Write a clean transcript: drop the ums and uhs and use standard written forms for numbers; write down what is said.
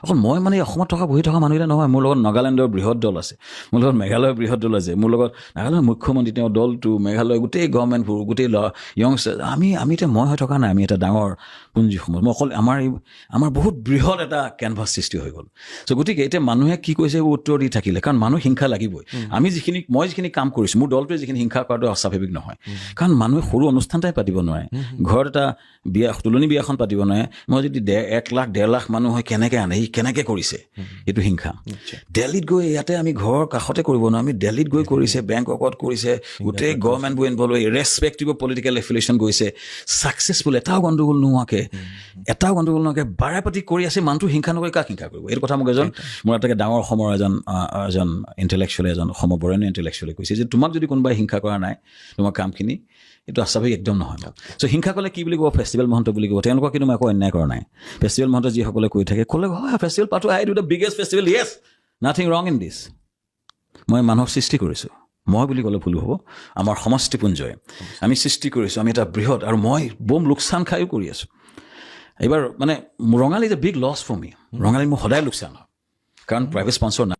অকল মই মানে অসমত বহি থকা মানুহকেইটা নহয়, মোৰ লগত নাগালেণ্ডৰ বৃহৎ দল আছে, মোৰ লগত মেঘালয়ৰ বৃহৎ দল আছে, মোৰ লগত নাগালেণ্ডৰ মুখ্যমন্ত্ৰী তেওঁৰ দলটো, মেঘালয় গোটেই গভৰ্ণমেণ্টবোৰ, গোটেই য়ংষ্টাৰ, আমি এতিয়া মই হৈ থকা নাই, আমি এটা ডাঙৰ পুঞ্জীসমূহ, মই অকল আমাৰ বহুত বৃহৎ এটা কেনভাছ সৃষ্টি হৈ গ'ল। চ' গতিকে এতিয়া মানুহে কি কৈছে এইবোৰ উত্তৰ দি থাকিলে, কাৰণ মানুহ হিংসা লাগিবই। মই যিখিনি কাম কৰিছোঁ, মোৰ দলটোৱে যিখিনি হিংসা কৰাটো অস্বাভাৱিক নহয়, কাৰণ মানুহে সৰু অনুষ্ঠান এটাই পাতিব নোৱাৰে, ঘৰত এটা তুলনি বিয়াখন পাতিব নোৱাৰে। মই যদি 1 লাখ 1.5 লাখ মানুহ হয় কেনেকৈ আনে, সি কেনেকৈ কৰিছে, এইটো হিংসা। দিল্লীত গৈ ইয়াতে আমি ঘৰৰ কাষতে কৰিব নোৱাৰোঁ, আমি দিল্লীত গৈ কৰিছে, বেংককত কৰিছে, গোটেই গভৰ্ণমেণ্টবোৰ ইনভলভ হৈ ৰেচপেক্টিভ অফ পলিটিকেল এফিলিয়েশ্যন গৈছে, ছাকচেছফুল, এটাও গণ্ডগোল নোহোৱাকৈ বাৰে পাতি কৰি আছে। মানুহটো হিংসা নকৰি কাক হিংসা কৰিব? এইটো কথা মোক মোৰ এটাকে ডাঙৰ অসমৰ এজন ইণ্টেলেকচুৱেল, এজন অসমৰ বৰেণ্য ইণ্টেলেকচুৱেলে কৈছে যে তোমাক যদি কোনোবাই হিংসা কৰা নাই তোমাৰ কামখিনি, এইটো আস্বাভাৱিক একদম নহয়। চ' হিংসা ক'লে কি বুলি ক'ব? ফেষ্টিভেল মহন্ত বুলি ক'ব। তেওঁলোকক কিন্তু মই একো অন্যায় কৰা নাই। ফেষ্টিভেল মহন্ত যিসকলে কৈ থাকে, ক'লে হয় ফেষ্টিভেল পাতো, I do the biggest festival, yes, nothing wrong in this. মই মানুহক সৃষ্টি কৰিছোঁ, মই বুলি ক'লে ভুল হ'ব, আমাৰ সমষ্টিপুঞ্জই আমি সৃষ্টি কৰিছোঁ, আমি এটা বৃহৎ, আৰু মই বম লোকচান খায়ো কৰি আছোঁ। এইবাৰ মানে Rongali is a big loss for me. Rongali মোৰ সদায় লোকচান হয়, কাৰণ প্ৰাইভেট স্পন্সৰ নাই।